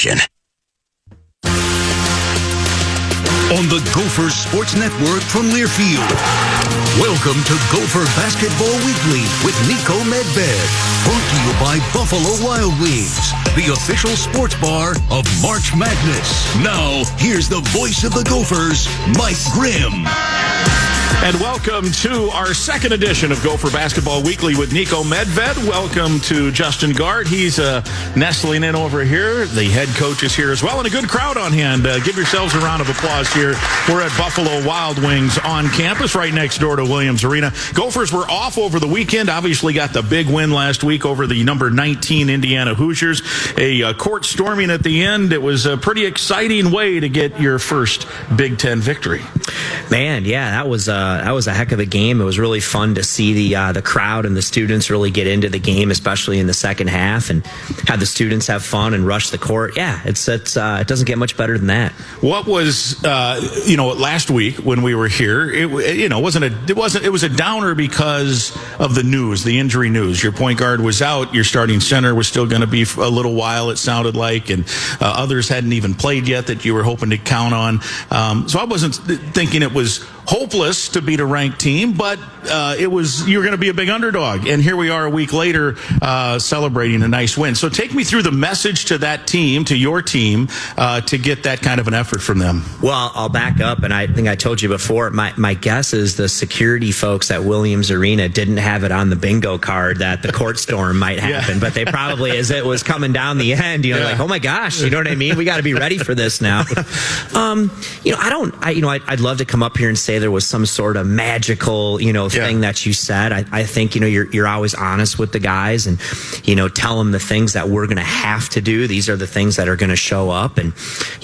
station. On the Gophers Sports Network from Learfield, welcome to Gopher Basketball Weekly with Niko Medved. Brought to you by Buffalo Wild Wings, the official sports bar of March Madness. Now, here's the voice of the Gophers, Mike Grimm. And welcome to our second edition of Gopher Basketball Weekly with Niko Medved. Welcome to Justin Gard. He's nestling in over here. The head coach is here as well, and a good crowd on hand. Give yourselves a round of applause here. We're at Buffalo Wild Wings on campus right next door to Williams Arena. Gophers were off over the weekend. Obviously got the big win last week over the number 19 Indiana Hoosiers. A court storming at the end. It was a pretty exciting way to get your first Big Ten victory. Man, yeah, that was a heck of a game. It was really fun to see the crowd and the students really get into the game, especially in the second half, and have the students have fun and rush the court. Yeah, it doesn't get much better than that. What was last week when we were here? It was a downer because of the news, the injury news. Your point guard was out. Your starting center was still going to be for a little while, it sounded like, and others hadn't even played yet that you were hoping to count on. So I wasn't thinking it was hopeless to beat a ranked team, but you're going to be a big underdog. And here we are a week later celebrating a nice win. So take me through the message to that team, to your team, to get that kind of an effort from them. Well, I'll back up, and I think I told you before, my guess is the security folks at Williams Arena didn't have it on the bingo card that the court storm might happen, but they probably, as it was coming down the end, like, oh my gosh, you know what I mean? We got to be ready for this now. I'd love to come up here and say there was some sort of magical, thing that you said. I think, you're always honest with the guys and, tell them the things that we're going to have to do. These are the things that are going to show up, and,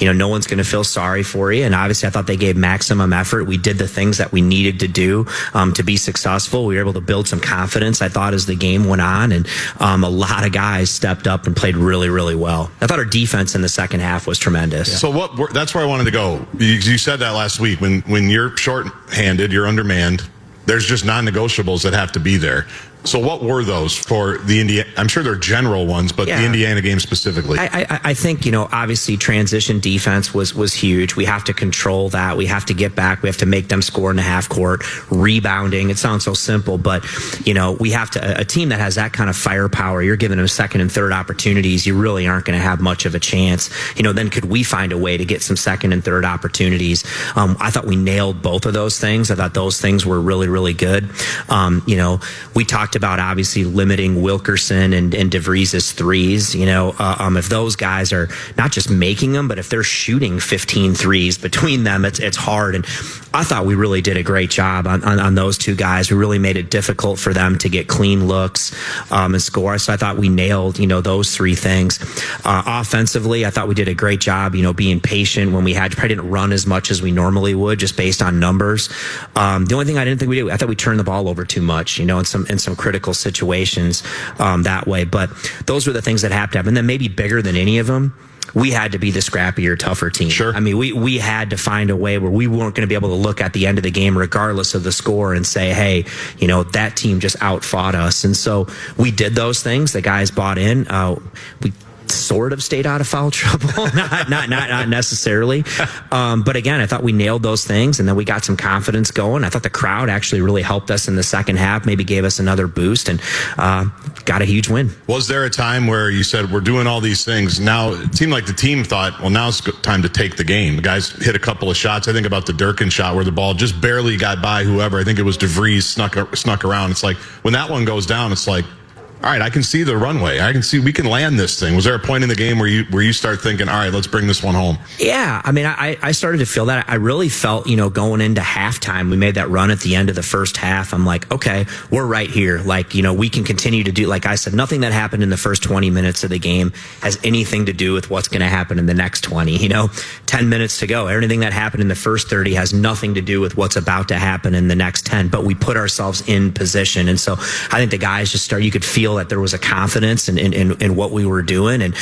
no one's going to feel sorry for you. And obviously I thought they gave maximum effort. We did the things that we needed to do, to be successful. We were able to build some confidence, I thought, as the game went on. And, a lot of guys stepped up and played really, really well. I thought our defense in the second half was tremendous. Yeah. So that's where I wanted to go. You said that last week. When you're short-handed, you're undermanned, there's just non-negotiables that have to be there. So what were those for the Indiana? I'm sure they're general ones, but the Indiana game specifically. I think, obviously transition defense was huge. We have to control that. We have to get back. We have to make them score in the half court. Rebounding. It sounds so simple, but, we have to, a team that has that kind of firepower, you're giving them second and third opportunities, you really aren't going to have much of a chance. Then could we find a way to get some second and third opportunities? I thought we nailed both of those things. I thought those things were really, really good. We talked about obviously limiting Wilkerson and DeVries's threes. If those guys are not just making them, but if they're shooting 15 threes between them, it's hard. And I thought we really did a great job on those two guys. We really made it difficult for them to get clean looks and score. So I thought we nailed, those three things. Offensively, I thought we did a great job, being patient when we probably didn't run as much as we normally would just based on numbers. The only thing I didn't think we did, I thought we turned the ball over too much, in some critical situations that way. But those were the things that have to happen. And then maybe bigger than any of them, we had to be the scrappier, tougher team. Sure. I mean, we had to find a way where we weren't going to be able to look at the end of the game, regardless of the score, and say, hey, that team just outfought us. And so we did those things. The guys bought in. We sort of stayed out of foul trouble, not necessarily. But again, I thought we nailed those things, and then we got some confidence going. I thought the crowd actually really helped us in the second half, maybe gave us another boost, and got a huge win. Was there a time where you said, we're doing all these things? Now, it seemed like the team thought, well, now it's time to take the game. The guys hit a couple of shots. I think about the Durkin shot where the ball just barely got by whoever. I think it was DeVries snuck around. It's like, when that one goes down, it's like, all right, I can see the runway. I can see we can land this thing. Was there a point in the game where you start thinking, all right, let's bring this one home? Yeah, I mean, I started to feel that. I really felt, going into halftime, we made that run at the end of the first half. I'm like, okay, we're right here. Like, we can continue to do, like I said, nothing that happened in the first 20 minutes of the game has anything to do with what's going to happen in the next 20, 10 minutes to go. Everything that happened in the first 30 has nothing to do with what's about to happen in the next 10, but we put ourselves in position. And so I think the guys just you could feel that there was a confidence in what we were doing, and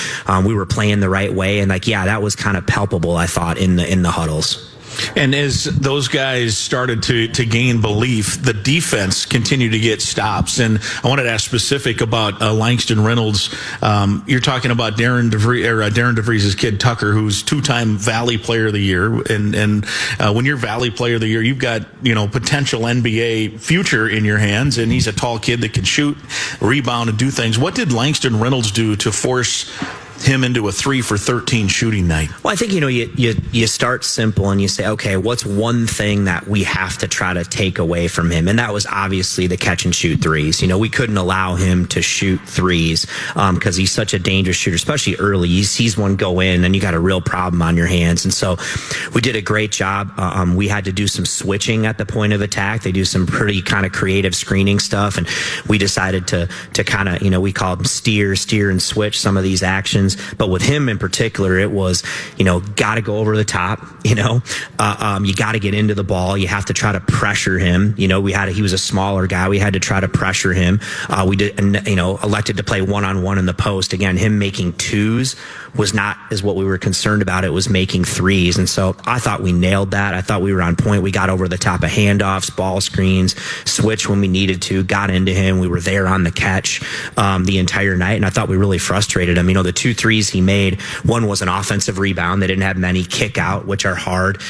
we were playing the right way. And that was kind of palpable, I thought, in the huddles. And as those guys started to gain belief, the defense continued to get stops. And I wanted to ask specific about Langston Reynolds. You're talking about Darren DeVries' kid Tucker, who's two-time Valley Player of the Year. And when you're Valley Player of the Year, you've got potential NBA future in your hands. And he's a tall kid that can shoot, rebound, and do things. What did Langston Reynolds do to force him into a 3 for 13 shooting night? Well, I think, you start simple and you say, okay, what's one thing that we have to try to take away from him? And that was obviously the catch and shoot threes. We couldn't allow him to shoot threes because he's such a dangerous shooter, especially early. He sees one go in and you got a real problem on your hands. And so we did a great job. We had to do some switching at the point of attack. They do some pretty kind of creative screening stuff. And we decided to kind of, we call them steer and switch some of these actions. But with him in particular, it was, got to go over the top, you got to get into the ball. You have to try to pressure him. He was a smaller guy. We had to try to pressure him. We did, elected to play one-on-one in the post. Again, him making twos was not as what we were concerned about. It was making threes. And so I thought we nailed that. I thought we were on point. We got over the top of handoffs, ball screens, switch when we needed to, got into him. We were there on the catch the entire night. And I thought we really frustrated him. The 2 threes he made, one was an offensive rebound. They didn't have many, kick out, which are hard.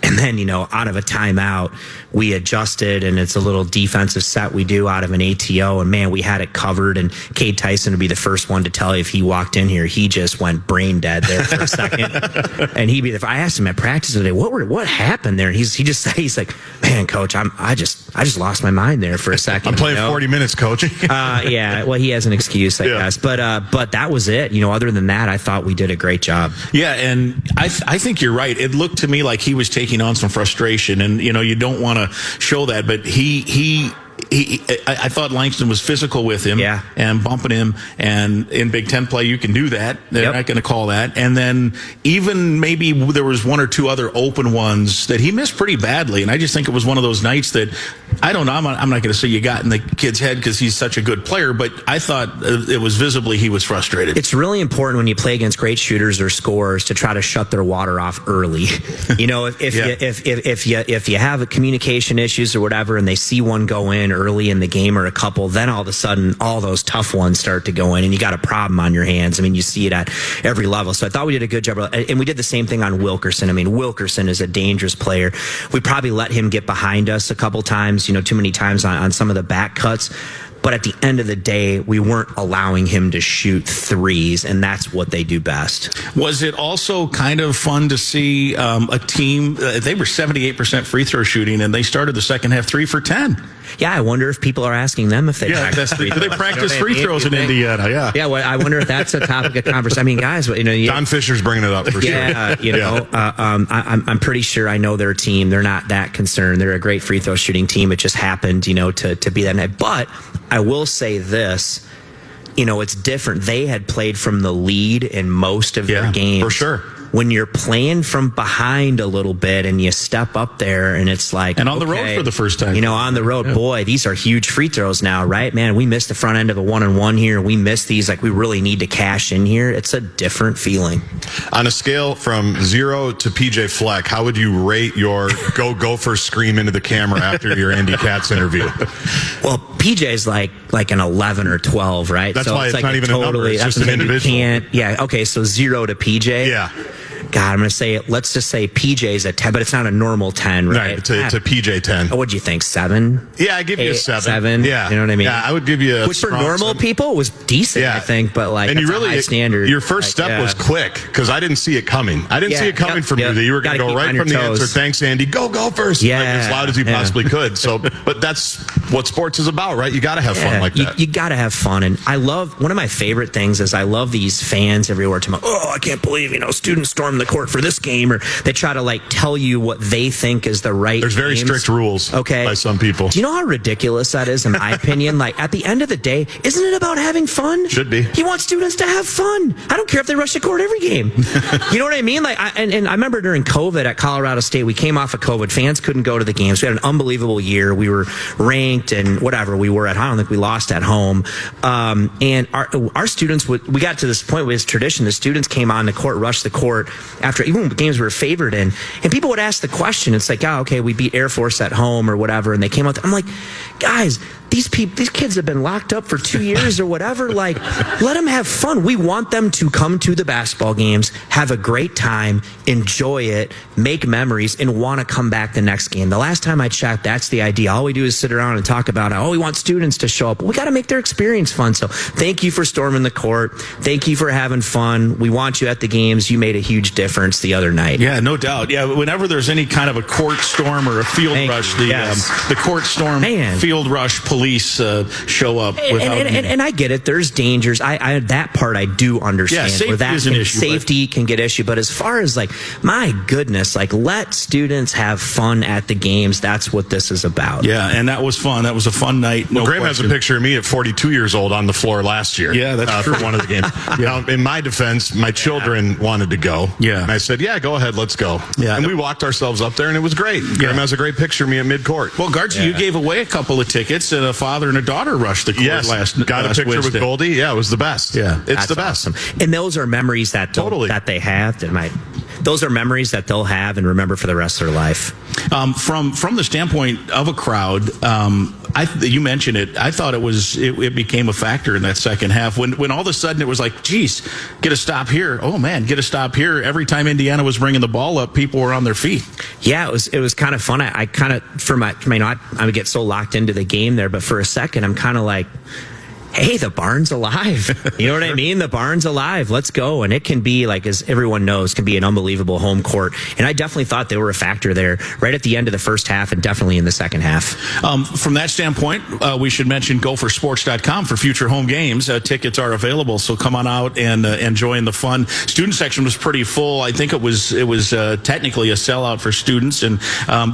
And then, out of a timeout, we adjusted, and it's a little defensive set we do out of an ATO. And, man, we had it covered. And Cade Tyson would be the first one to tell you if he walked in here, he just went brain dead there for a second. And he'd be the I asked him at practice today, what happened there? And he's like, man, coach, I just lost my mind there for a second. I'm playing 40 minutes, coach. Yeah, well, he has an excuse, I guess. But that was it. Other than that, I thought we did a great job. Yeah, and I think you're right. It looked to me like he was taking on some frustration, and you don't want to show that, but I thought Langston was physical with him and bumping him, and in Big Ten play you can do that. They're not going to call that. And then even maybe there was 1 or 2 other open ones that he missed pretty badly, and I just think it was one of those nights that I don't know, I'm not going to say you got in the kid's head because he's such a good player, but I thought it was visibly he was frustrated. It's really important when you play against great shooters or scorers to try to shut their water off early. If you have communication issues or whatever and they see one go in early in the game or a couple, then all of a sudden all those tough ones start to go in and you got a problem on your hands. You see it at every level. So I thought we did a good job. And we did the same thing on Wilkerson. Wilkerson is a dangerous player. We probably let him get behind us a couple times, too many times on some of the back cuts. But at the end of the day, we weren't allowing him to shoot threes, and that's what they do best. Was it also kind of fun to see a team, they were 78% free throw shooting, and they started the second half 3 for 10. Yeah, I wonder if people are asking them if they practice free throws. Do they practice free throws in Indiana? Yeah. Yeah, well, I wonder if that's a topic of conversation. Guys, Don Fisher's bringing it up for sure. I'm pretty sure I know their team. They're not that concerned. They're a great free throw shooting team. It just happened, to be that night. But I will say this, it's different. They had played from the lead in most of their games. For sure. When you're playing from behind a little bit and you step up there and it's like... And on the road for the first time. On the road, boy, these are huge free throws now, right? Man, we missed the front end of a 1-on-1 here. We missed these. We really need to cash in here. It's a different feeling. On a scale from 0 to PJ Fleck, how would you rate your Go Gophers scream into the camera after your Andy Katz interview? Well, PJ's like an 11 or 12, right? That's why it's not even a number. It's just an individual. Okay, so 0 to PJ. Yeah. God, I'm going to say it. Let's just say PJ's a 10, but it's not a normal 10, right? Right, it's a PJ 10. What'd you think, 7? Yeah, I give you a 7. 7? Yeah. You know what I mean? Yeah, I would give you a Which for normal people was decent, I think, but and that's a high standard. Your first step was quick, because I didn't see it coming. I didn't see it coming from you, that you were going to go right from the answer. Thanks, Andy. Go Gophers! As loud as you possibly could. So, but that's what sports is about, right? You got to have fun like that. You got to have fun. And I love, one of my favorite things is I love these fans everywhere to I can't believe, students stormed the court for this game, or they try to tell you what they think is the right. There's very strict rules by some people. Do you know how ridiculous that is, in my opinion? At the end of the day, isn't it about having fun? Should be. He wants students to have fun. I don't care if they rush the court every game. You know what I mean? And I remember during COVID at Colorado State, we came off of COVID. Fans couldn't go to the games. We had an unbelievable year. We were ranked. ranked and whatever we were at home. I don't think we lost at home. And our students we got to this point with tradition. The students came on the court, rushed the court after even games we were favored in, and people would ask the question. It's like, oh, okay, we beat Air Force at home or whatever, and they came out. I'm like, guys, these kids have been locked up for 2 years or whatever. Like, let them have fun. We want them to come to the basketball games, have a great time, enjoy it, make memories, and want to come back the next game. The last time I checked, that's the idea. All we do is sit around and talk about, we want students to show up. We got to make their experience fun. So thank you for storming the court. Thank you for having fun. We want you at the games. You made a huge difference the other night. Yeah, no doubt. Yeah, whenever there's any kind of a court storm or a field rush, the court storm, field rush police show up. And I get it. There's dangers. I that part I do understand. Yeah, safety is an issue. Safety can get issue. But as far as my goodness, let students have fun at the games. That's what this is about. Yeah, and that was fun. That was a fun night. Well, Graham has a picture of me at 42 years old on the floor last year. Yeah, that's true. For one of the games. Now, in my defense, my children wanted to go. Yeah. And I said, yeah, go ahead, let's go. Yeah. And we walked ourselves up there, and it was great. Graham has a great picture of me at midcourt. Well, Garza, you gave away a couple of tickets, and a father and a daughter rushed the court last got a picture Wednesday. with Goldie. Yeah, it was the best. Yeah. It's the best. Awesome. And those are memories that they have those are memories that they'll have and remember for the rest of their life. From the standpoint of a crowd, you mentioned it. I thought it became a factor in that second half when all of a sudden it was like, geez, get a stop here. Oh man, get a stop here. Every time Indiana was bringing the ball up, people were on their feet. Yeah, it was kind of fun. I kind of I would get so locked into the game there, but for a second I'm kind of like, hey, the barn's alive. You know what I mean? The barn's alive. Let's go. And it can be, as everyone knows, can be an unbelievable home court. And I definitely thought they were a factor there right at the end of the first half and definitely in the second half. From that standpoint, we should mention gophersports.com for future home games. Tickets are available, so come on out and join the fun. Student section was pretty full. I think it was technically a sellout for students, and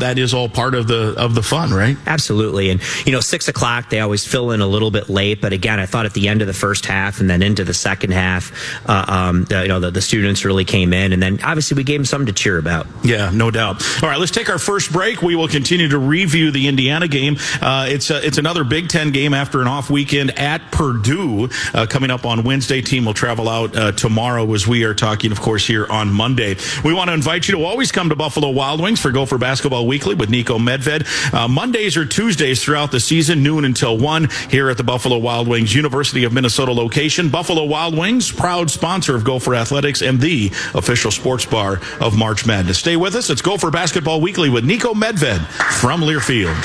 that is all part of the fun, right? Absolutely. And 6 o'clock, they always fill in a little bit late, but again, I thought at the end of the first half and then into the second half, the students really came in, and then obviously we gave them something to cheer about. Yeah, no doubt. All right, let's take our first break. We will continue to review the Indiana game. It's another Big Ten game after an off weekend at Purdue coming up on Wednesday. Team will travel out tomorrow as we are talking, of course, here on Monday. We want to invite you to always come to Buffalo Wild Wings for Gopher Basketball Weekly with Niko Medved. Mondays or Tuesdays throughout the season, noon until 1 here at the Buffalo Wild Wings University of Minnesota location. Buffalo Wild Wings, proud sponsor of Gopher Athletics and the official sports bar of March Madness. Stay with us. It's Gopher Basketball Weekly with Niko Medved from Learfield.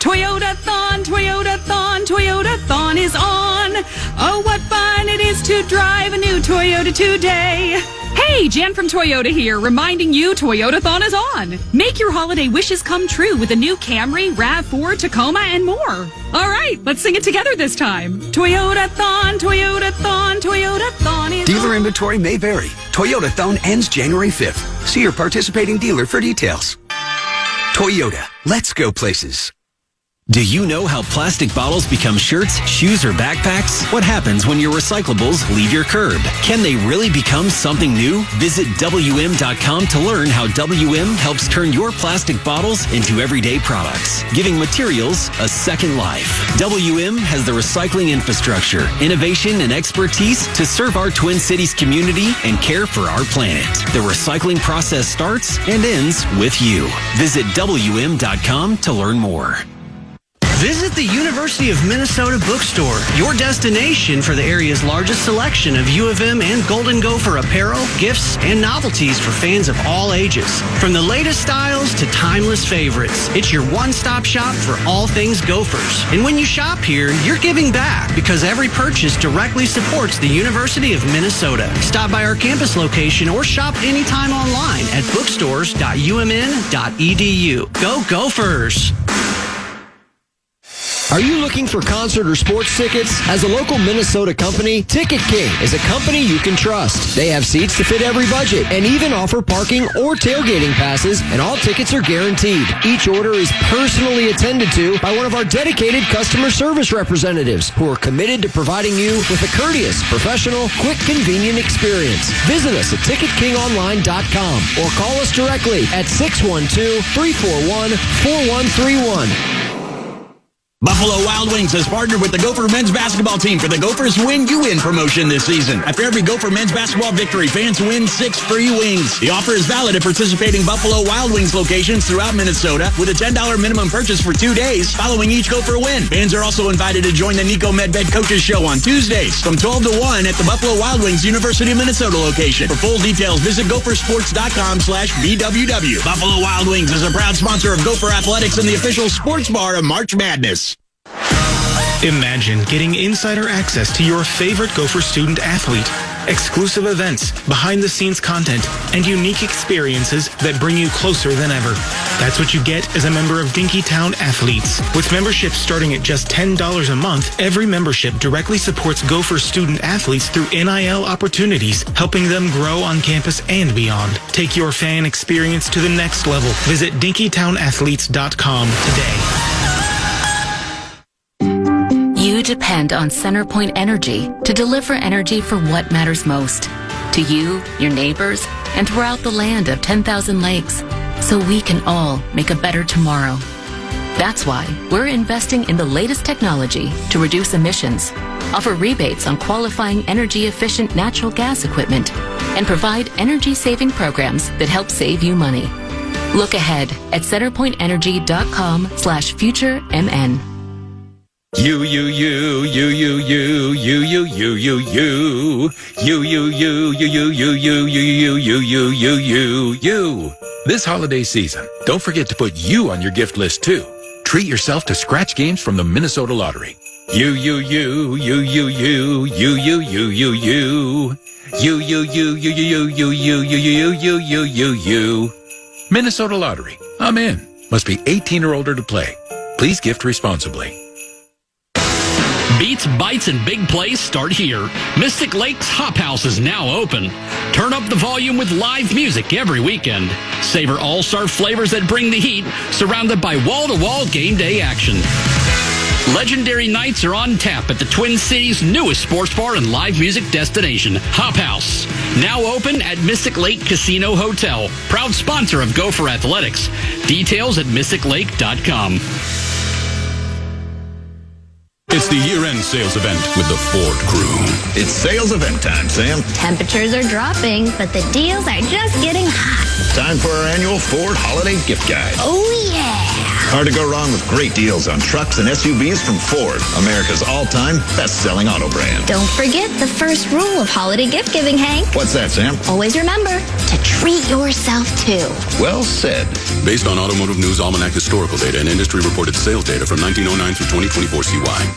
Toyota-thon, Toyota-thon, Toyota-thon is on. Oh, what fun it is to drive a new Toyota today. Hey, Jan from Toyota here, reminding you Toyota-thon is on. Make your holiday wishes come true with the new Camry, RAV4, Tacoma, and more. All right, let's sing it together this time. Toyota-thon, Toyota-thon, Toyota-thon is Dealer on. inventory may vary. Toyota-thon ends January 5th. See your participating dealer for details. Toyota, let's go places. Do you know how plastic bottles become shirts, shoes, or backpacks? What happens when your recyclables leave your curb? Can they really become something new? Visit WM.com to learn how WM helps turn your plastic bottles into everyday products, giving materials a second life. WM has the recycling infrastructure, innovation, and expertise to serve our Twin Cities community and care for our planet. The recycling process starts and ends with you. Visit WM.com to learn more. Visit the University of Minnesota Bookstore, your destination for the area's largest selection of U of M and Golden Gopher apparel, gifts, and novelties for fans of all ages. From the latest styles to timeless favorites, it's your one-stop shop for all things Gophers. And when you shop here, you're giving back because every purchase directly supports the University of Minnesota. Stop by our campus location or shop anytime online at bookstores.umn.edu. Go Gophers! Are you looking for concert or sports tickets? As a local Minnesota company, Ticket King is a company you can trust. They have seats to fit every budget and even offer parking or tailgating passes, and all tickets are guaranteed. Each order is personally attended to by one of our dedicated customer service representatives who are committed to providing you with a courteous, professional, quick, convenient experience. Visit us at TicketKingOnline.com or call us directly at 612-341-4131. Buffalo Wild Wings has partnered with the Gopher men's basketball team for the Gophers Win You Win promotion this season. After every Gopher men's basketball victory, fans win 6 free wings. The offer is valid at participating Buffalo Wild Wings locations throughout Minnesota with a $10 minimum purchase for 2 days following each Gopher win. Fans are also invited to join the Niko Medved Coaches Show on Tuesdays from 12 to 1 at the Buffalo Wild Wings University of Minnesota location. For full details, visit gophersports.com/BWW. Buffalo Wild Wings is a proud sponsor of Gopher Athletics and the official sports bar of March Madness. Imagine getting insider access to your favorite Gopher student athlete, exclusive events, behind-the-scenes content, and unique experiences that bring you closer than ever. That's what you get as a member of Dinkytown Athletes. With memberships starting at just $10 a month, every membership directly supports Gopher student athletes through NIL opportunities, helping them grow on campus and beyond. Take your fan experience to the next level. Visit DinkytownAthletes.com today. You depend on CenterPoint Energy to deliver energy for what matters most to you, your neighbors, and throughout the land of 10,000 lakes, so we can all make a better tomorrow. That's why we're investing in the latest technology to reduce emissions, offer rebates on qualifying energy-efficient natural gas equipment, and provide energy-saving programs that help save you money. Look ahead at centerpointenergy.com/futuremn. You. This holiday season, don't forget to put you on your gift list too. Treat yourself to scratch games from the Minnesota Lottery. You. Minnesota Lottery. I'm in. Must be 18 or older to play. Please gift responsibly. Beats, bites, and big plays start here. Mystic Lake's Hop House is now open. Turn up the volume with live music every weekend. Savor all-star flavors that bring the heat, surrounded by wall-to-wall game day action. Legendary nights are on tap at the Twin Cities' newest sports bar and live music destination, Hop House. Now open at Mystic Lake Casino Hotel, proud sponsor of Gopher Athletics. Details at mysticlake.com. It's the year-end sales event with the Ford crew. It's sales event time, Sam. Temperatures are dropping, but the deals are just getting hot. Time for our annual Ford Holiday Gift Guide. Oh, yeah. Hard to go wrong with great deals on trucks and SUVs from Ford, America's all-time best-selling auto brand. Don't forget the first rule of holiday gift giving, Hank. What's that, Sam? Always remember to treat yourself, too. Well said. Based on Automotive News Almanac historical data and industry-reported sales data from 1909 through 2024 CY.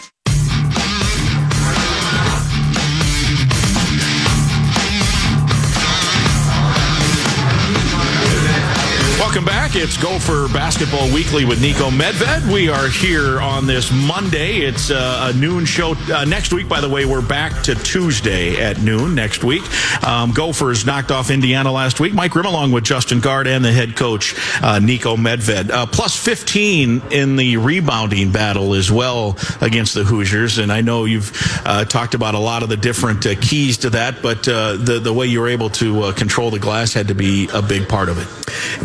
Welcome back. It's Gopher Basketball Weekly with Niko Medved. We are here on this Monday. It's a noon show. Next week, by the way, we're back to Tuesday at noon next week. Gophers knocked off Indiana last week. Mike Grimm along with Justin Gard and the head coach, Niko Medved. Plus 15 in the rebounding battle as well against the Hoosiers. And I know you've talked about a lot of the different keys to that, but the way you were able to control the glass had to be a big part of it.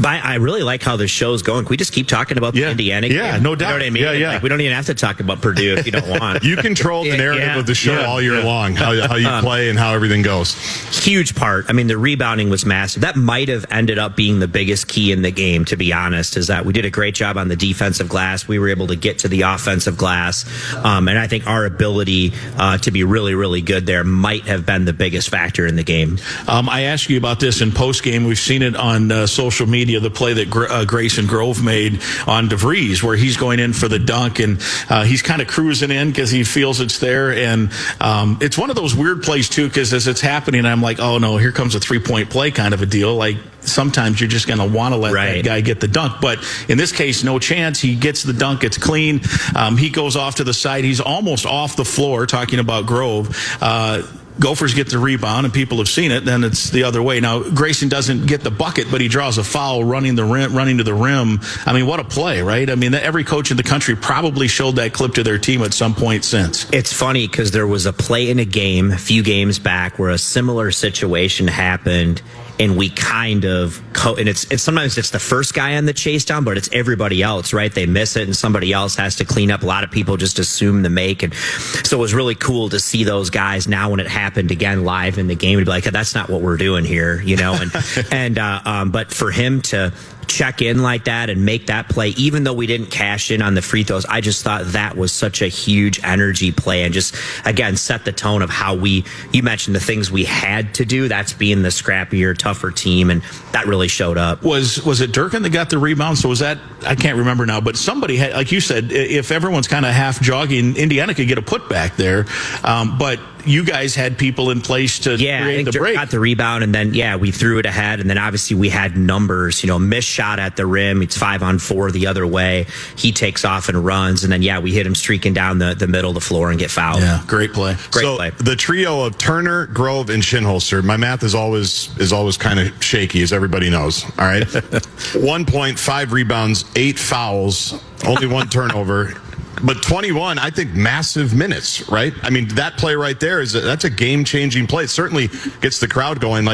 I really like how the show's going. Can we just keep talking about the Indiana game? Yeah, no doubt. You know what I mean? Yeah. Like, we don't even have to talk about Purdue if you don't want. You control the narrative of the show all year long, how you play and how everything goes. Huge part. I mean, the rebounding was massive. That might have ended up being the biggest key in the game, to be honest, is that we did a great job on the defensive glass. We were able to get to the offensive glass. And I think our ability to be really, really good there might have been the biggest factor in the game. I asked you about this in postgame. We've seen it on social media, the play that Grayson Grove made on DeVries, where he's going in for the dunk, and he's kind of cruising in because he feels it's there. And it's one of those weird plays, too, because as it's happening, I'm like, oh, no, here comes a three-point play kind of a deal. Like, sometimes you're just going to want to let that guy get the dunk. But in this case, no chance. He gets the dunk. It's clean. He goes off to the side. He's almost off the floor, talking about Grove. Gophers get the rebound, and people have seen it. Then it's the other way. Now, Grayson doesn't get the bucket, but he draws a foul running to the rim. I mean, what a play, right? I mean, every coach in the country probably showed that clip to their team at some point since. It's funny because there was a play in a game a few games back where a similar situation happened, and we kind of and it's sometimes it's the first guy on the chase down, but it's everybody else, right? They miss it and somebody else has to clean up. A lot of people just assume the make, and so it was really cool to see those guys now when it happened again live in the game to be like, that's not what we're doing here, and but for him to check in like that and make that play, even though we didn't cash in on the free throws, I just thought that was such a huge energy play and just, again, set the tone of how you mentioned the things we had to do. That's being the scrappier, tougher team, and that really showed up. Was it Durkin that got the rebound? So was that, I can't remember now, but somebody had, like you said, if everyone's kind of half jogging, Indiana could get a putback there, but you guys had people in place to create the break. Got the rebound, and then we threw it ahead, and then obviously we had numbers. Missed shot at the rim. It's 5-on-4 the other way. He takes off and runs, and then we hit him streaking down the middle of the floor and get fouled. Yeah, great play. Great play. The trio of Turner, Grove, and Shinholster. My math is always kind of shaky, as everybody knows. All right, 1 point, 5 rebounds, 8 fouls, only 1 turnover. But 21, I think, massive minutes, right? I mean, that play right there that's a game-changing play. It certainly gets the crowd going.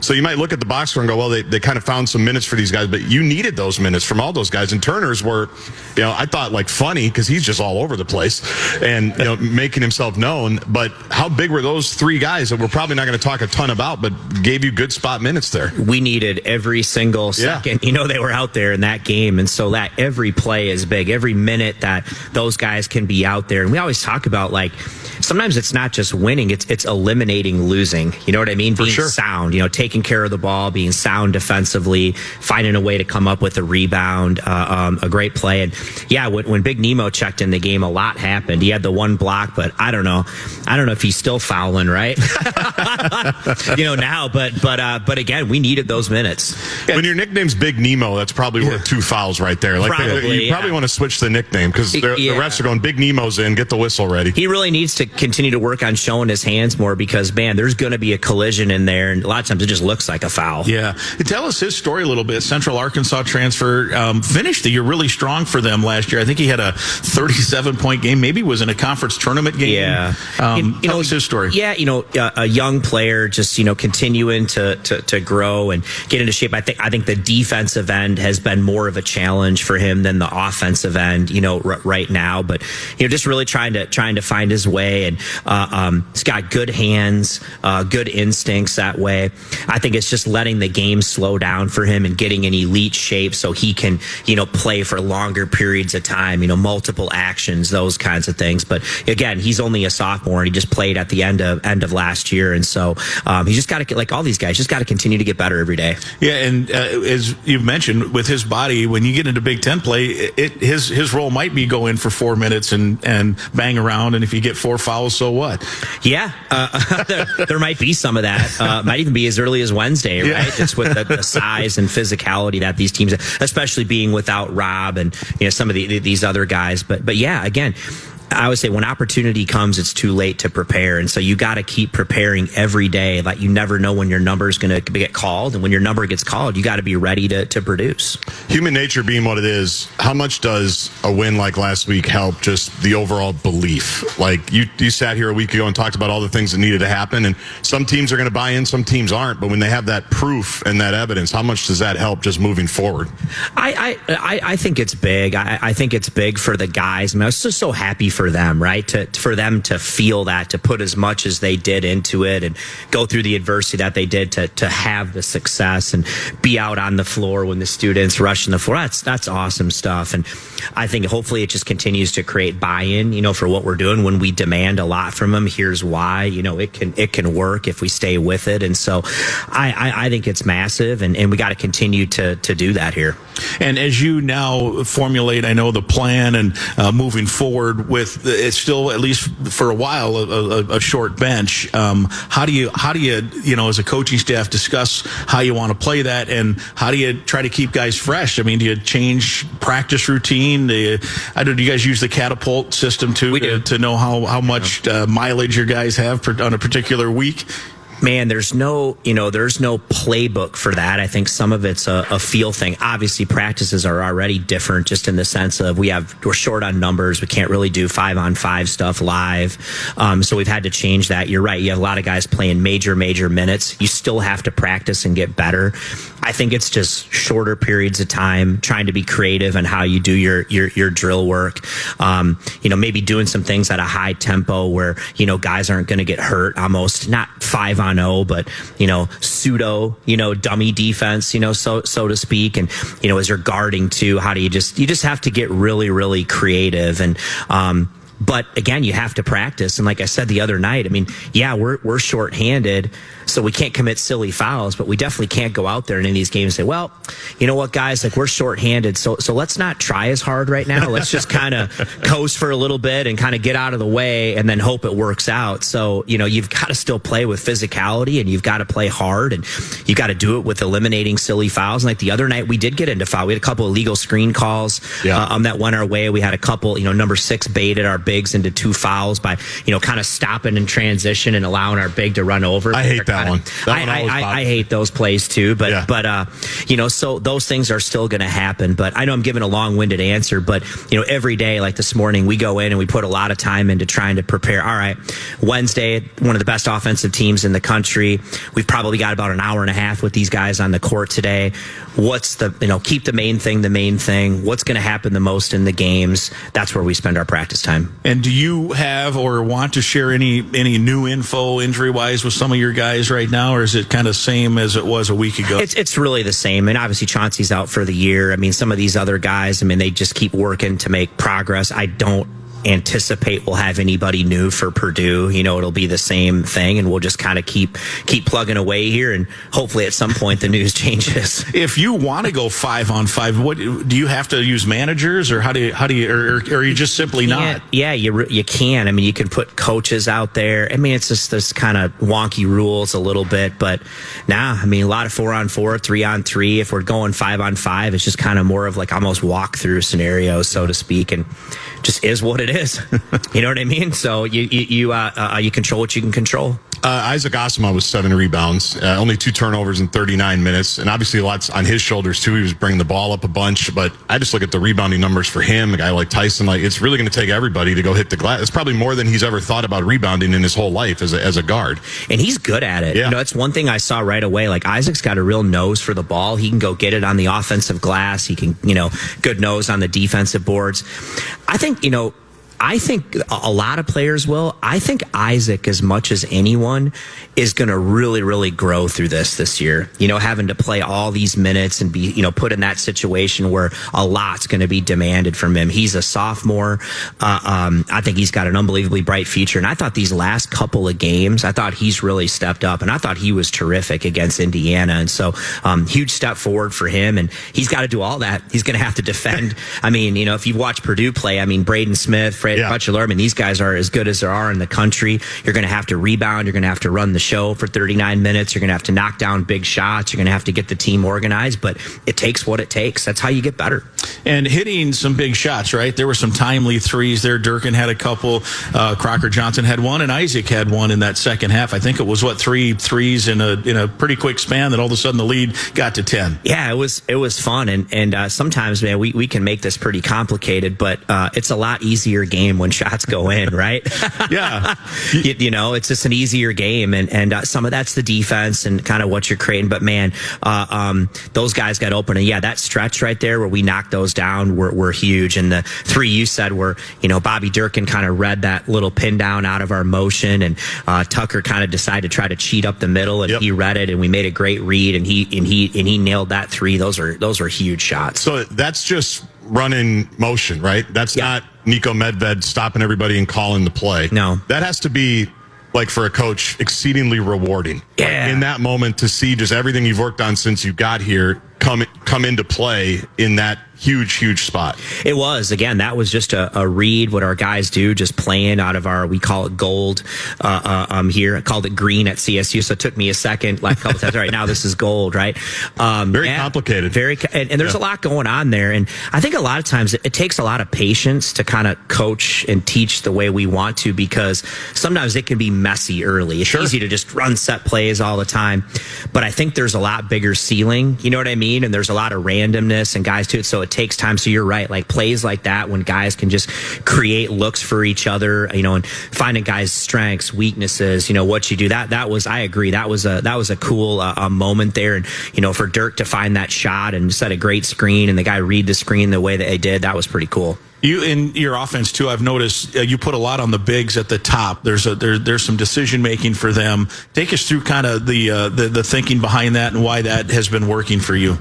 So you might look at the box score and go, well, they kind of found some minutes for these guys, but you needed those minutes from all those guys. And Turner's were, I thought funny because he's just all over the place and making himself known. But how big were those 3 guys that we're probably not going to talk a ton about, but gave you good spot minutes there? We needed every single second. They were out there in that game, and so that every play is big. Every minute that those guys can be out there, and we always talk about sometimes it's not just winning, it's eliminating losing. You know what I mean? Being sound, taking care of the ball, being sound defensively, finding a way to come up with a rebound, a great play. And when Big Nemo checked in the game, a lot happened. He had the 1 block, but I don't know if he's still fouling, right? Now, but again, we needed those minutes. When your nickname's Big Nemo, that's probably worth 2 fouls right there. You probably want to switch the nickname because the refs are going, Big Nemo's in, get the whistle ready. He really needs to continue to work on showing his hands more because, man, there's going to be a collision in there, and a lot of times it just looks like a foul. Yeah. Tell us his story a little bit. Central Arkansas transfer, finished the year really strong for them last year. I think he had a 37-point game, maybe was in a conference tournament game. Yeah. Tell us his story. Yeah, a young player just, continuing to grow and get into shape. I think the defensive end has been more of a challenge for him than the offensive end, right now. But, just really trying to find his way, and he's got good hands, good instincts that way. I think it's just letting the game slow down for him and getting in elite shape so he can, play for longer periods of time, multiple actions, those kinds of things. But again, he's only a sophomore and he just played at the end of last year. And so he's just got to get, like all these guys, just got to continue to get better every day. Yeah. And as you've mentioned with his body, when you get into Big Ten play, his role might be go in for 4 minutes and bang around. And if you get 4 fouls, so what? Yeah. There might be some of that. Might even be as early as Wednesday, right? Yeah. Just with the size and physicality that these teams, especially being without Rob and some of these other guys. But yeah, again, I would say when opportunity comes, it's too late to prepare. And so you got to keep preparing every day. Like you never know when your number is going to get called. And when your number gets called, you got to be ready to produce. Human nature being what it is, how much does a win like last week help just the overall belief? Like you sat here a week ago and talked about all the things that needed to happen. And some teams are going to buy in, some teams aren't. But when they have that proof and that evidence, how much does that help just moving forward? I think it's big. I think it's big for the guys. I mean, I was just so happy for them, right? For them to feel that, to put as much as they did into it and go through the adversity that they did to have the success and be out on the floor when the students rushing the floor. That's awesome stuff. And I think hopefully it just continues to create buy-in, for what we're doing. When we demand a lot from them, here's why, it can work if we stay with it. And so I think it's massive, and we got to continue to do that here. And as you now formulate, I know the plan and moving forward with, it's still, at least for a while, a short bench. How do you, as a coaching staff, discuss how you want to play that, and how do you try to keep guys fresh? I mean, do you change practice routine? Do you guys use the catapult system too to know how much mileage your guys have on a particular week? Man, there's no playbook for that. I think some of it's a feel thing. Obviously, practices are already different, just in the sense of we're short on numbers. We can't really do 5-on-5 stuff live. So we've had to change that. You're right. You have a lot of guys playing major minutes. You still have to practice and get better. I think it's just shorter periods of time, trying to be creative on how you do your drill work. Maybe doing some things at a high tempo where, guys aren't going to get hurt, almost not 5-on-0, but, pseudo, dummy defense, so to speak. And, as you're guarding too, how do you just have to get really, really creative. And, but again, you have to practice. And like I said the other night, we're shorthanded, so we can't commit silly fouls, but we definitely can't go out there in any of these games and say, well, you know what, guys, like we're shorthanded, so let's not try as hard right now. Let's just kind of coast for a little bit and kind of get out of the way and then hope it works out. So, you've got to still play with physicality, and you've got to play hard, and you got to do it with eliminating silly fouls. And like the other night, we did get into foul. We had a couple of illegal screen calls that went our way. We had a couple, number 6 baited our bigs into 2 fouls by, kind of stopping in transition and allowing our big to run over. I hate that one. I hate those plays too, but so those things are still going to happen. But I know I'm giving a long-winded answer, but every day, like this morning, we go in and we put a lot of time into trying to prepare. All right, Wednesday, one of the best offensive teams in the country. We've probably got about an hour and a half with these guys on the court today. What's keep the main thing. What's going to happen the most in the games? That's where we spend our practice time. And do you have or want to share any new info injury-wise with some of your guys right now, or is it kind of same as it was a week ago? It's really the same. And obviously Chauncey's out for the year. Some of these other guys, they just keep working to make progress. I don't anticipate we'll have anybody new for Purdue. It'll be the same thing, and we'll just kind of keep plugging away here, and hopefully at some point the news changes. If you want to go 5-on-5, what do you have to use managers, or how do you or you just simply not? Yeah, you can. You can put coaches out there. It's just this kind of wonky rules a little bit, but a lot of 4-on-4, 3-on-3. If we're going 5-on-5, it's just kind of more of like almost walkthrough scenarios, so to speak, and just is what it is. You know what I mean? So you control what you can control. Isaac Asima was 7 rebounds, only 2 turnovers in 39 minutes, and obviously lots on his shoulders too. He was bringing the ball up a bunch, but I just look at the rebounding numbers for him. A guy like Tyson, it's really going to take everybody to go hit the glass. It's probably more than he's ever thought about rebounding in his whole life as a guard. And he's good at it. Yeah. It's one thing I saw right away. Like Isaac's got a real nose for the ball. He can go get it on the offensive glass. He can, good nose on the defensive boards. I think a lot of players will. I think Isaac, as much as anyone, is going to really, really grow through this year. Having to play all these minutes and be, put in that situation where a lot's going to be demanded from him. He's a sophomore. I think he's got an unbelievably bright future. And I thought these last couple of games, I thought he's really stepped up. And I thought he was terrific against Indiana. And so, huge step forward for him. And he's got to do all that. He's going to have to defend. If you've watched Purdue play, Braden Smith, Butler, these guys are as good as there are in the country. You're going to have to rebound. You're going to have to run the show for 39 minutes. You're going to have to knock down big shots. You're going to have to get the team organized, but it takes what it takes. That's how you get better. And hitting some big shots, right? There were some timely threes there. Durkin had a couple. Crocker Johnson had one, and Isaac had one in that second half. I think it was 3 threes in a pretty quick span that all of a sudden the lead got to 10. Yeah, it was fun. And sometimes, man, we can make this pretty complicated, but it's a lot easier game when shots go in, right? Yeah. It's just an easier game, and some of that's the defense and kind of what you're creating. But man, those guys got open, and that stretch right there where we knocked those down were huge. And the 3 you said were, Bobby Durkin kind of read that little pin down out of our motion, and Tucker kind of decided to try to cheat up the middle, and he read it, and we made a great read, and he nailed that 3. Those are huge shots. So that's just running motion, right? That's not Niko Medved stopping everybody and calling the play. No. That has to be, like, for a coach, exceedingly rewarding. Yeah. In that moment, to see just everything you've worked on since you got here come come into play in that huge spot. It was. Again, that was just a read, what our guys do, just playing out of we call it gold here. I called it green at CSU, so it took me a second, like a couple times. All right, now this is gold, right? Very complicated. And there's a lot going on there. And I think a lot of times it takes a lot of patience to kind of coach and teach the way we want to, because sometimes it can be messy early. It's easy to just run set plays all the time. But I think there's a lot bigger ceiling, you know what I mean? And there's a lot of randomness and guys to it. So it takes time. So you're right. Like plays like that, when guys can just create looks for each other, and finding guys' strengths, weaknesses, what you do, I agree. That was a cool moment there. And, for Dirk to find that shot and set a great screen and the guy read the screen the way that they did, that was pretty cool. You in your offense too, I've noticed you put a lot on the bigs at the top. There's some decision making for them. Take us through kind of the thinking behind that and why that has been working for you.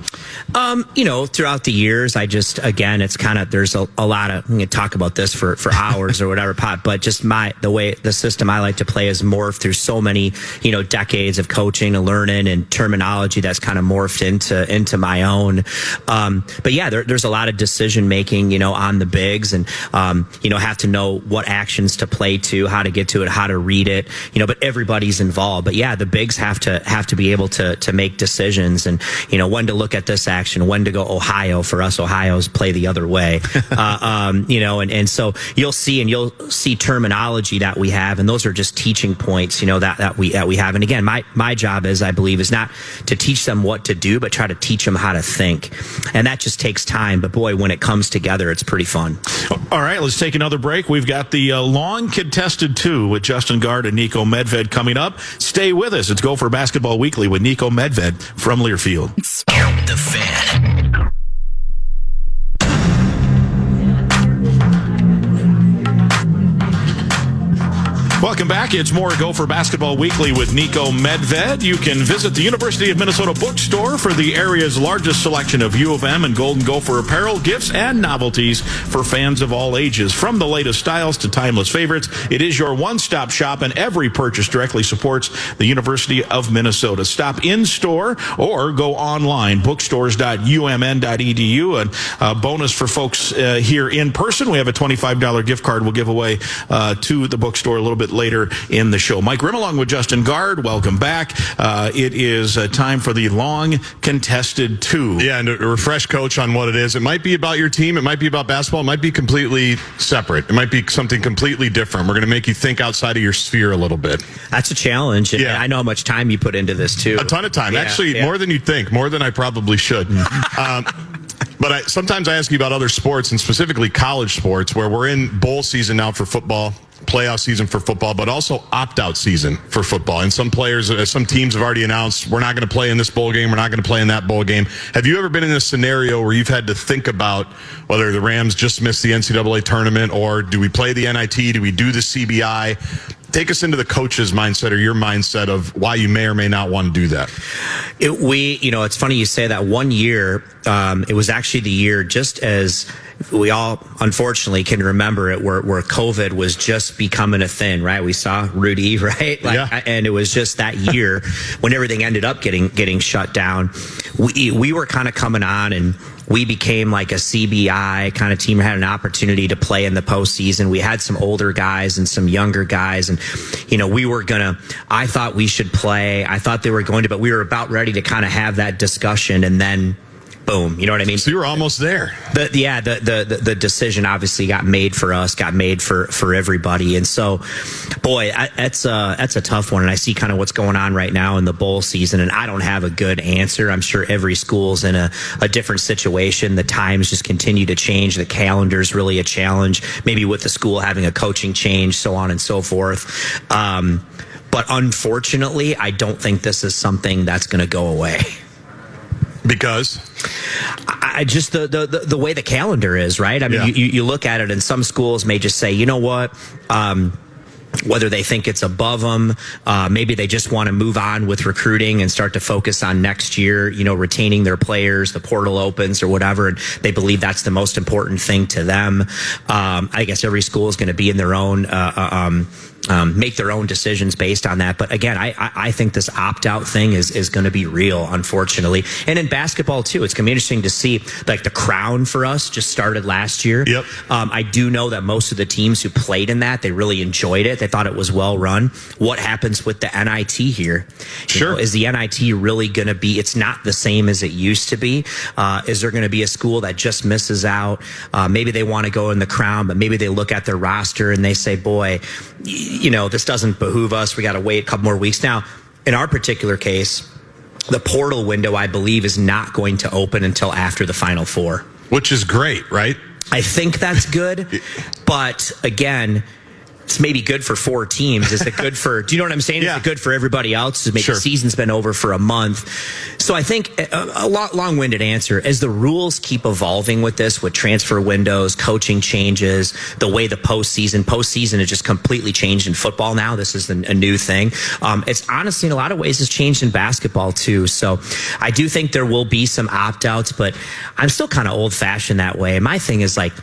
Throughout the years, it's kind of, there's a lot of, we can talk about this for hours or whatever, but just the system I like to play is morphed through so many, decades of coaching and learning and terminology that's kind of morphed into my own. But yeah, there's a lot of decision making, on the bigs. And, have to know what actions to play to, how to get to it, how to read it, but everybody's involved. But yeah, the bigs have to be able to make decisions and, when to look at this action, when to go Ohio. For us, Ohio's play the other way. And so you'll see terminology that we have, and those are just teaching points, that we have. And again, my job is, I believe, is not to teach them what to do, but try to teach them how to think. And that just takes time. But boy, when it comes together, it's pretty fun. All right, let's take another break. We've got the long contested 2 with Justin Gard and Niko Medved coming up. Stay with us. It's Gopher Basketball Weekly with Niko Medved from Learfield. The Fan. Welcome back. It's more Gopher Basketball Weekly with Niko Medved. You can visit the University of Minnesota bookstore for the area's largest selection of U of M and Golden Gopher apparel, gifts, and novelties for fans of all ages. From the latest styles to timeless favorites, it is your one-stop shop, and every purchase directly supports the University of Minnesota. Stop in-store or go online, bookstores.umn.edu. And a bonus for folks here in person, we have a $25 gift card we'll give away to the bookstore a little bit later in the show. Mike Grimm along with Justin Gard. Welcome back. It is time for the long contested 2. Yeah, and to refresh Coach on what it is. It might be about your team. It might be about basketball. It might be completely separate. It might be something completely different. We're going to make you think outside of your sphere a little bit. That's a challenge. And I know how much time you put into this too. A ton of time. Actually, more than you'd think. More than I probably should. But sometimes I ask you about other sports, and specifically college sports, where we're in bowl season now for football, playoff season for football, but also opt-out season for football. And some teams have already announced, we're not going to play in this bowl game, we're not going to play in that bowl game. Have you ever been in a scenario where you've had to think about whether the Rams just missed the NCAA tournament, or do we play the NIT, do we do the CBI? Take us into the coach's mindset, or your mindset, of why you may or may not want to do that. It's funny you say that. One year, it was actually the year, just as we all unfortunately can remember it, where COVID was just becoming a thing, right? We saw Rudy, right? And it was just that year when everything ended up getting shut down. We were kind of coming on, and we became like a CBI kind of team, had an opportunity to play in the postseason. We had some older guys and some younger guys, and I thought we should play. I thought they were going to, but we were about ready to kind of have that discussion, and then boom, you know what I mean? So you were almost there. The decision obviously got made for us, got made for everybody. And so, boy, that's a tough one. And I see kind of what's going on right now in the bowl season, and I don't have a good answer. I'm sure every school's in a different situation. The times just continue to change. The calendar's really a challenge, maybe with the school having a coaching change, so on and so forth. But unfortunately, I don't think this is something that's going to go away. Because I just the way the calendar is, right? I mean, you look at it, and some schools may just say, you know what, whether they think it's above them, maybe they just want to move on with recruiting and start to focus on next year, retaining their players, the portal opens or whatever, and they believe that's the most important thing to them. I guess every school is going to be in their own make their own decisions based on that. But again, I think this opt-out thing is going to be real, unfortunately. And in basketball, too, it's going to be interesting to see, like, the Crown for us just started last year. Yep. I do know that most of the teams who played in that, they really enjoyed it. They thought it was well run. What happens with the NIT here? Sure. You know, is the NIT really going to be, it's not the same as it used to be. Is there going to be a school that just misses out? Maybe they want to go in the Crown, but maybe they look at their roster and they say, boy, you know, this doesn't behoove us. We got to wait a couple more weeks. Now, in our particular case, the portal window, I believe, is not going to open until after the Final Four. Which is great, right? I think that's good. But again, it's maybe good for 4 teams. Is it good for, do you know what I'm saying? Yeah. Is it good for everybody else? Maybe Sure. the season's been over for a month. So I think a long-winded answer, as the rules keep evolving with this, with transfer windows, coaching changes, the way the postseason has just completely changed in football now. This is a new thing. It's honestly, in a lot of ways, has changed in basketball too. So I do think there will be some opt-outs, but I'm still kind of old-fashioned that way. My thing is like,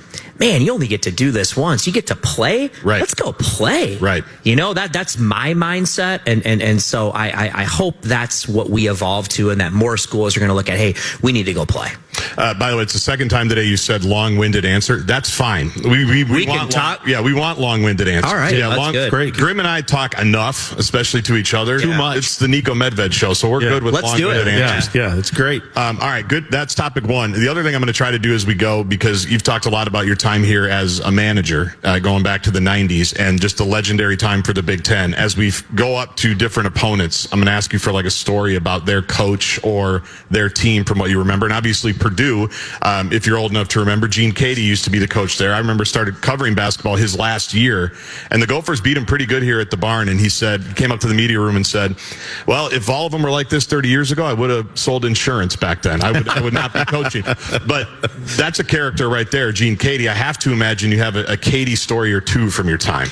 man, you only get to do this once. You get to play. Right. Let's go play. Right. You know, that's my mindset. And so I hope that's what we evolve to, and that more schools are going to look at, hey, we need to go play. By the way, it's the second time today you said long-winded answer. That's fine. We can talk. We want long-winded answers. All right. Yeah, That's good. Great. Grim and I talk enough, especially to each other. Too much. It's the Niko Medved show, so we're good with Let's do long-winded it. answers. Yeah, it's great. All right, good. That's topic one. The other thing I'm going to try to do as we go, because you've talked a lot about your time here as a manager, going back to the 90s, and just the legendary time for the Big Ten. As we go up to different opponents, I'm going to ask you for like a story about their coach or their team from what you remember. And obviously Purdue, if you're old enough to remember, Gene Cady used to be the coach there. I remember started covering basketball his last year, and the Gophers beat him pretty good here at the barn. And he came up to the media room and said, well, if all of them were like this 30 years ago, I would have sold insurance back then. I would not be coaching. But that's a character right there, Gene Cady. I have to imagine you have a Cady story or two from your time.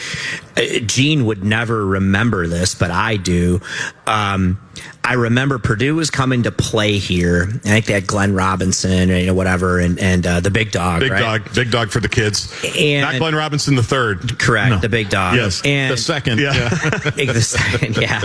Gene would never remember this, but I do. I remember Purdue was coming to play here. I think they had Glenn Robinson, whatever, and the big dog. Big dog for the kids. And not Glenn Robinson the third. Correct, No. the big dog. Yes, and the second. Yeah. the second, yeah.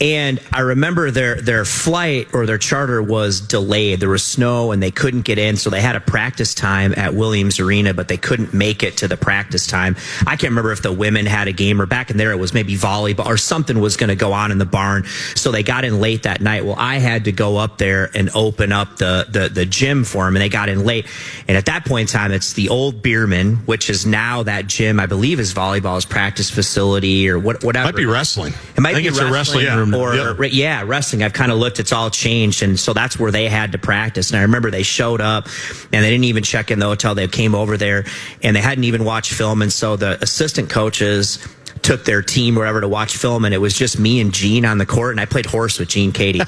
And I remember their flight or their charter was delayed. There was snow and they couldn't get in, so they had a practice time at Williams Arena, but they couldn't make it to the practice time. I can't remember if the women had a game, or back in there it was maybe volleyball or something was going to go on in the barn. So they got in late that night. Well, I had to go up there and open up the gym for them, and they got in late. And at that point in time, it's the old Bierman, which is now that gym, I believe, is volleyball's practice facility or whatever. Might be wrestling. It might I think be it's a wrestling room. Wrestling. I've kind of looked. It's all changed, and so that's where they had to practice. And I remember they showed up, and they didn't even check in the hotel. They came over there, and they hadn't even watched film. And so the assistant coaches took their team wherever to watch film, and it was just me and Gene on the court, and I played horse with Gene Cady.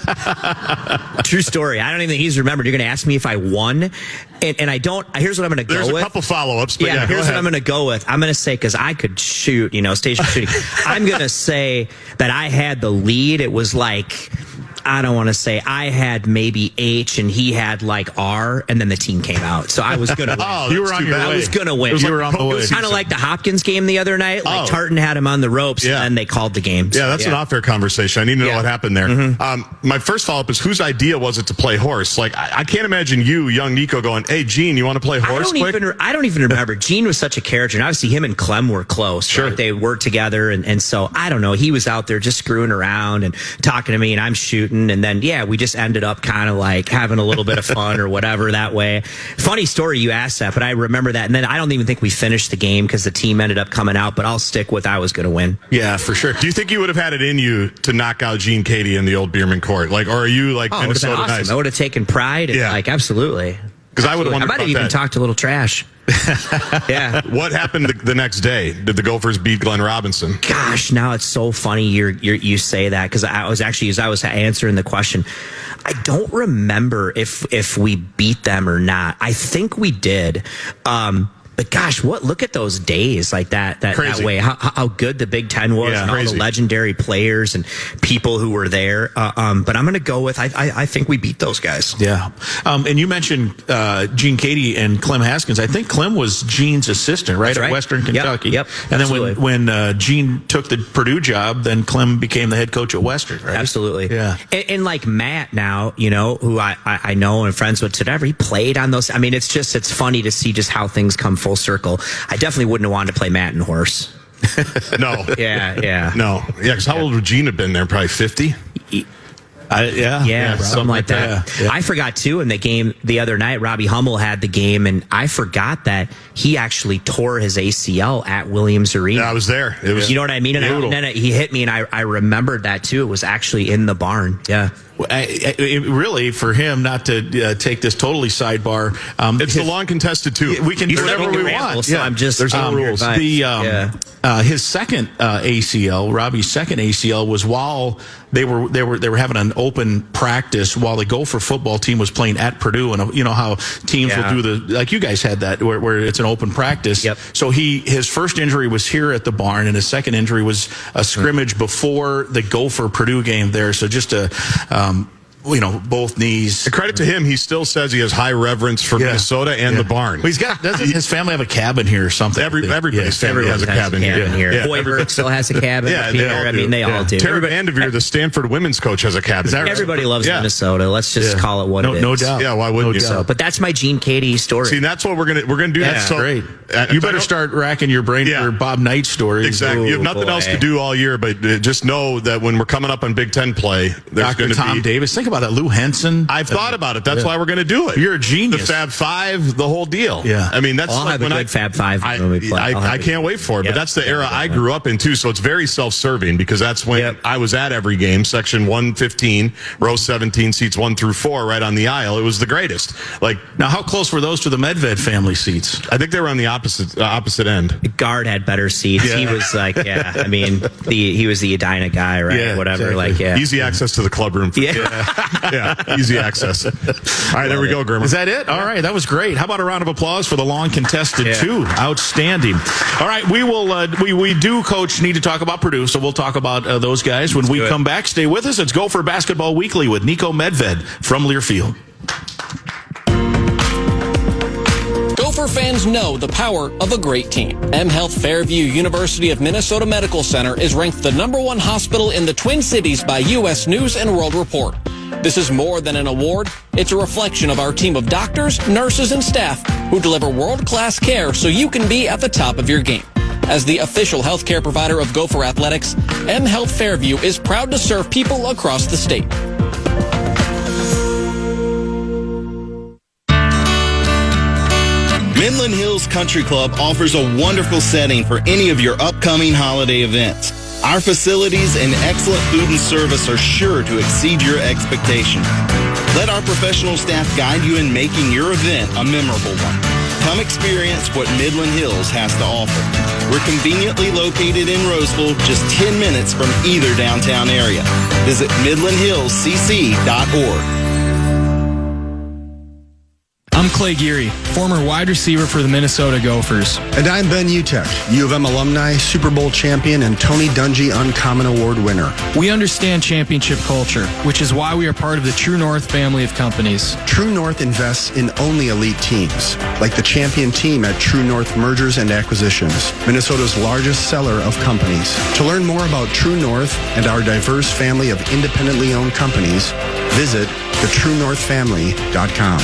True story. I don't even think he's remembered. You're going to ask me if I won, and I don't. Here's what I'm going to go with. There's a couple follow-ups, but here's what I'm going to go with. I'm going to say, because I could shoot, station shooting. I'm going to say that I had the lead. It was like, I don't want to say, I had maybe H and he had like R, and then the team came out. So I was going to win. Oh, you were on your way. I was going to win. You were on the way. Kind of like the Hopkins game the other night. Like Tartan had him on the ropes, and then they called the game. Yeah, that's an off-air conversation. I need to know what happened there. Mm-hmm. My first follow-up is, whose idea was it to play horse? Like, I can't imagine you, young Niko, going, hey, Gene, you want to play horse quick? I don't even remember. Gene was such a character, and obviously him and Clem were close. Sure. Right? They worked together, and so, I don't know. He was out there just screwing around and talking to me, and I'm shooting, and then, we just ended up kind of like having a little bit of fun or whatever that way. Funny story you asked that, but I remember that. And then I don't even think we finished the game because the team ended up coming out, but I'll stick with I was going to win. Yeah, for sure. Do you think you would have had it in you to knock out Gene Cady in the old Bierman court? Like, or are you like Minnesota awesome. nice? I would have taken pride. And, absolutely. Because I would have wondered I might have even talked a little trash. Yeah. What happened the next day? Did the Gophers beat Glenn Robinson? Gosh, now it's so funny you say that, because I was actually, as I was answering the question, I don't remember if we beat them or not. I think we did. But gosh, look at those days like that way. How good the Big Ten was, and all the legendary players and people who were there. But I'm going to go with I think we beat those guys. Yeah. And you mentioned Gene Cady and Clem Haskins. I think Clem was Gene's assistant, right, at Western Kentucky. Yep. And then when Gene took the Purdue job, then Clem became the head coach at Western, right? Absolutely. Yeah. And like Matt now, who I know and friends with, whatever, he played on those. I mean, it's funny to see just how things come full circle. I definitely wouldn't have wanted to play Matt and Horse. No. Yeah. No. Yeah, because how old would Gene have been there? Probably 50? Something like that. Yeah. I forgot too in the game the other night, Robbie Hummel had the game, and I forgot that he actually tore his ACL at Williams Arena. Yeah, I was there. It was, you know what I mean? And then he hit me, and I remembered that too. It was actually in the barn. Yeah. Really, for him not to take this totally sidebar, it's the long contested too. We can do whatever we want. So I'm just there's no rules. His second ACL, Robbie's second ACL, was while they were having an open practice while the Gopher football team was playing at Purdue, and you know how teams will do like you guys had that where it's an open practice. Yep. So his first injury was here at the barn, and his second injury was a scrimmage before the Gopher Purdue game there. So just both knees. And credit to him, he still says he has high reverence for Minnesota and the barn. Well, doesn't his family have a cabin here or something? Everybody's family has a cabin here. Hoiberg still has a cabin up here. I mean, they all do. Tara Vanderveer, the Stanford women's coach, has a cabin. Everybody loves Minnesota. Let's just call it what it is. No doubt. Yeah, why wouldn't you? So, but that's my Gene Cady story. See, that's what we're gonna do. That's great. You better start racking your brain for Bob Knight stories. Exactly. You have nothing else to do all year, but just know that when we're coming up on Big Ten play, there's going to be Tom Davis. Think about that. Lou Henson. I've thought about it. That's why we're going to do it. You're a genius. The Fab Five, the whole deal. Yeah. I mean, that's I'll have a good Fab Five when we play. I can't wait for it. But that's the era I grew up in, too. So it's very self-serving because that's when I was at every game, section 115, row 17, seats 1 through 4, right on the aisle. It was the greatest. Now, how close were those to the Medved family seats? I think they were on the opposite end. The guard had better seats. Yeah. He was he was the Edina guy, right? Yeah, whatever. Exactly. Easy access to the club room. Easy access. All right, there we go, Grimmer. Is that it? All right, that was great. How about a round of applause for the long contested two? Outstanding. All right, we will. We do, Coach, need to talk about Purdue, so we'll talk about those guys when we come back. Stay with us. It's Gopher Basketball Weekly with Niko Medved from Learfield. Gopher fans know the power of a great team. M Health Fairview University of Minnesota Medical Center is ranked the #1 hospital in the Twin Cities by U.S. News and World Report. This is more than an award. It's a reflection of our team of doctors, nurses, and staff who deliver world-class care so you can be at the top of your game. As the official healthcare provider of Gopher Athletics, M Health Fairview is proud to serve people across the state. Midland Hills Country Club offers a wonderful setting for any of your upcoming holiday events. Our facilities and excellent food and service are sure to exceed your expectations. Let our professional staff guide you in making your event a memorable one. Come experience what Midland Hills has to offer. We're conveniently located in Roseville, just 10 minutes from either downtown area. Visit midlandhillscc.org. I'm Clay Geary, former wide receiver for the Minnesota Gophers. And I'm Ben Utek, U of M alumni, Super Bowl champion, and Tony Dungy Uncommon Award winner. We understand championship culture, which is why we are part of the True North family of companies. True North invests in only elite teams, like the champion team at True North Mergers and Acquisitions, Minnesota's largest seller of companies. To learn more about True North and our diverse family of independently owned companies, visit thetruenorthfamily.com.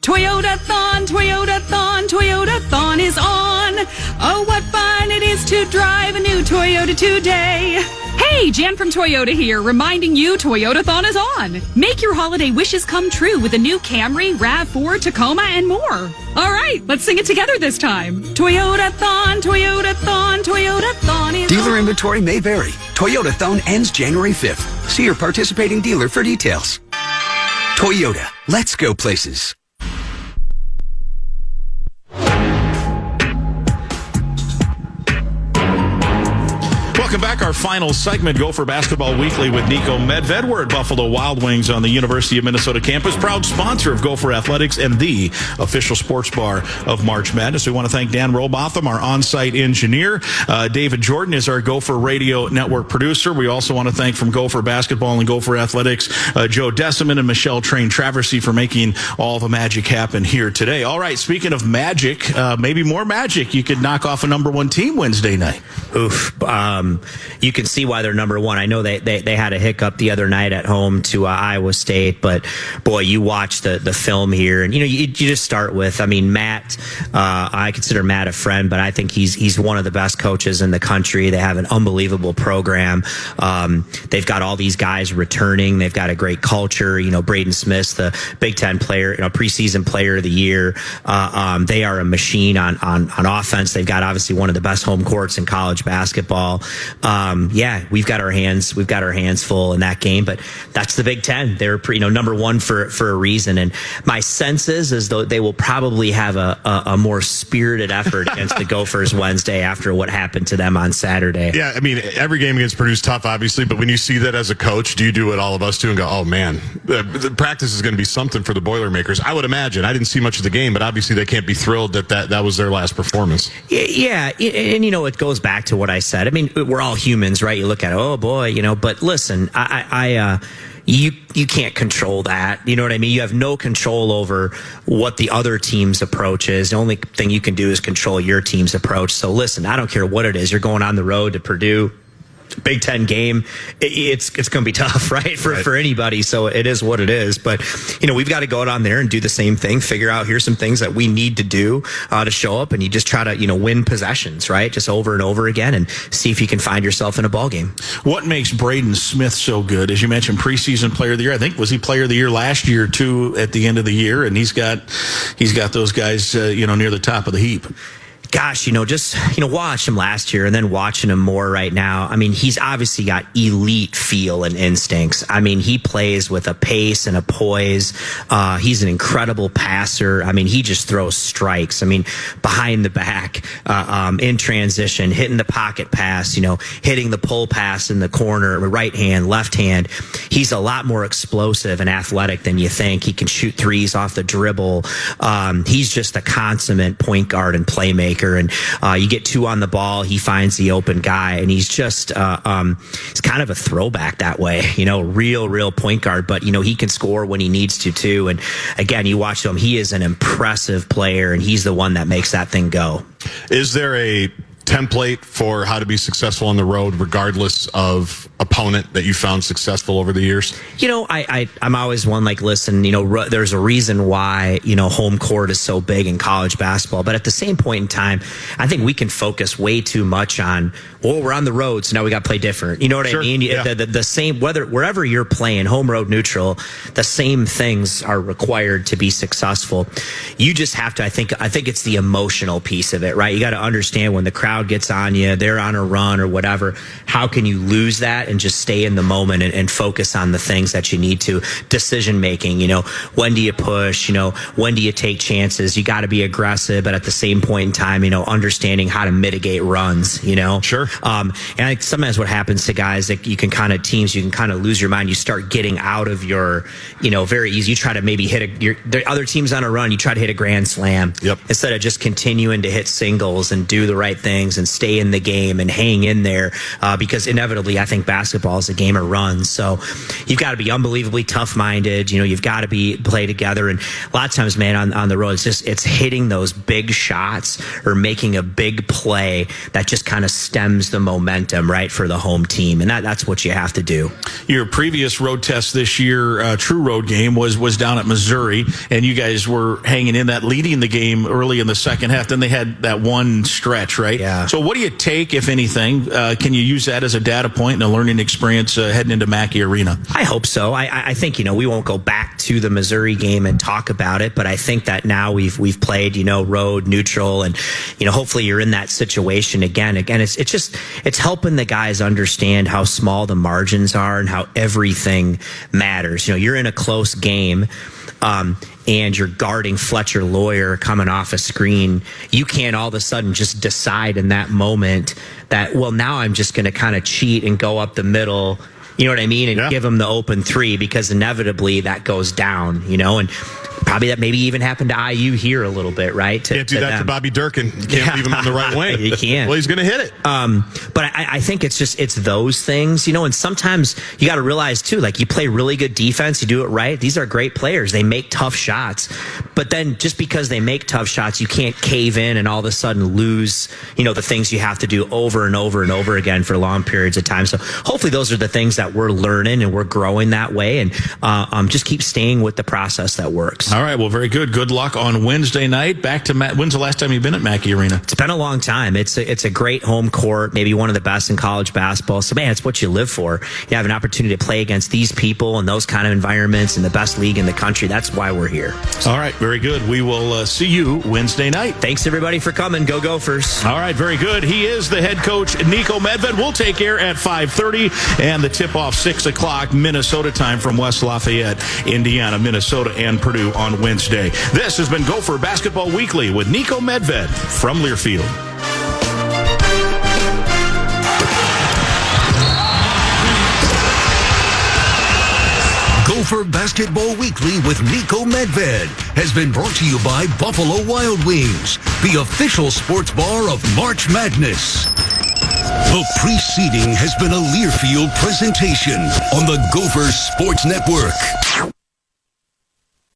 Toyota-thon, Toyota-thon, Toyota-thon is on. Oh, what fun it is to drive a new Toyota today. Hey, Jan from Toyota here, reminding you Toyota-thon is on. Make your holiday wishes come true with a new Camry, RAV4, Tacoma, and more. All right, let's sing it together this time. Toyota-thon, Toyota-thon, Toyota-thon is Dealer on. inventory may vary. Toyota-thon ends January 5th. See your participating dealer for details. Toyota, let's go places. Welcome back. Our final segment, Gopher Basketball Weekly with Niko Medved. We're at Buffalo Wild Wings on the University of Minnesota campus, proud sponsor of Gopher Athletics and the official sports bar of March Madness. We want to thank Dan Robotham, our on-site engineer. David Jordan is our Gopher Radio Network producer. We also want to thank from Gopher Basketball and Gopher Athletics, Joe Deciman and Michelle Train-Traversy for making all the magic happen here today. All right, speaking of magic, maybe more magic, you could knock off a number one team Wednesday night. Oof. You can see why they're number one. I know they had a hiccup the other night at home to Iowa State, but boy, you watch the film here, and you just start with, Matt. I consider Matt a friend, but I think he's one of the best coaches in the country. They have an unbelievable program. They've got all these guys returning. They've got a great culture. Braden Smith's the Big Ten player, preseason player of the year. They are a machine on offense. They've got obviously one of the best home courts in college basketball. We've got our hands full in that game, but that's the Big Ten. They're number one for a reason. And my sense is though they will probably have a more spirited effort against the Gophers Wednesday after what happened to them on Saturday. Yeah, every game against Purdue's tough, obviously, but when you see that as a coach, do you do what all of us do and go, oh man, the practice is going to be something for the Boilermakers? I would imagine. I didn't see much of the game, but obviously they can't be thrilled that was their last performance. Yeah, and it goes back to what I said. We're all humans, right? You look at it, oh boy, but listen, you can't control that. You know what I mean? You have no control over what the other team's approach is. The only thing you can do is control your team's approach. So listen, I don't care what it is. You're going on the road to Purdue. Big Ten game, it's going to be tough, right? For anybody. So it is what it is. But, we've got to go down there and do the same thing, figure out here's some things that we need to do to show up. And you just try to, win possessions, right? Just over and over again and see if you can find yourself in a ball game. What makes Braden Smith so good? As you mentioned, preseason player of the year. I think, was he player of the year last year too at the end of the year? And he's got those guys, near the top of the heap. Gosh, just, watch him last year and then watching him more right now. He's obviously got elite feel and instincts. He plays with a pace and a poise. He's an incredible passer. He just throws strikes. Behind the back, in transition, hitting the pocket pass, hitting the pull pass in the corner, right hand, left hand. He's a lot more explosive and athletic than you think. He can shoot threes off the dribble. He's just a consummate point guard and playmaker. And you get two on the ball, he finds the open guy, and he's just he's kind of a throwback that way, real point guard. But he can score when he needs to too. And again, you watch him; he is an impressive player, and he's the one that makes that thing go. Is there a template for how to be successful on the road, regardless of opponent that you found successful over the years? I'm always one listen, there's a reason why, home court is so big in college basketball. But at the same point in time, I think we can focus way too much on, we're on the road, so now we got to play different. You know what I mean? Yeah. The same, wherever you're playing, home, road, neutral, the same things are required to be successful. You just have to, I think it's the emotional piece of it, right? You got to understand when the crowd gets on you, they're on a run or whatever, how can you lose that and just stay in the moment and focus on the things that you need to? Decision making, when do you push, when do you take chances? You got to be aggressive, but at the same point in time, understanding how to mitigate runs, Sure. And I think sometimes what happens to guys that you can kind of lose your mind. You start getting out of your, very easy. You try to maybe hit the other team's on a run. You try to hit a grand slam instead of just continuing to hit singles and do the right things and stay in the game and hang in there, because inevitably I think basketball is a game of runs. So you've got to be unbelievably tough-minded. You've got to play together. And a lot of times, man, on the road, it's hitting those big shots or making a big play that just kind of stems the momentum, right, for the home team. And that's what you have to do. Your previous road test this year, true road game, was down at Missouri, and you guys were hanging in that, leading the game early in the second half. Then they had that one stretch, right? Yeah. So what do you take, if anything? Can you use that as a data point and a learning experience heading into Mackey Arena? I hope so. I think, we won't go back to the Missouri game and talk about it, but I think that now we've played, road, neutral, and, hopefully you're in that situation again. Again, it's helping the guys understand how small the margins are and how everything matters. You're in a close game. and you're guarding Fletcher Lawyer coming off a screen, you can't all of a sudden just decide in that moment that, well, now I'm just going to kind of cheat and go up the middle, you know what I mean, and give him the open three, because inevitably that goes down, and probably that maybe even happened to IU here a little bit, right? Can't do that to Bobby Durkin. You can't leave him on the right wing. You can't. Well, he's going to hit it. But I think it's those things, and sometimes you got to realize too, like, you play really good defense, you do it right. These are great players. They make tough shots. But then just because they make tough shots, you can't cave in and all of a sudden lose, the things you have to do over and over and over again for long periods of time. So hopefully those are the things that we're learning and we're growing that way, and just keep staying with the process that works. All right, well, very good. Good luck on Wednesday night. Back to Matt. When's the last time you've been at Mackey Arena? It's been a long time. It's a great home court, maybe one of the best in college basketball. So, man, it's what you live for. You have an opportunity to play against these people and those kind of environments in the best league in the country. That's why we're here. All right, very good. We will see you Wednesday night. Thanks, everybody, for coming. Go Gophers. All right, very good. He is the head coach, Niko Medved. We'll take air at 5:30, and the tip-off 6 o'clock Minnesota time from West Lafayette, Indiana, Minnesota, and Purdue on Wednesday. This has been Gopher Basketball Weekly with Niko Medved from Learfield. Gopher Basketball Weekly with Niko Medved has been brought to you by Buffalo Wild Wings, the official sports bar of March Madness. The preceding has been a Learfield presentation on the Gophers Sports Network.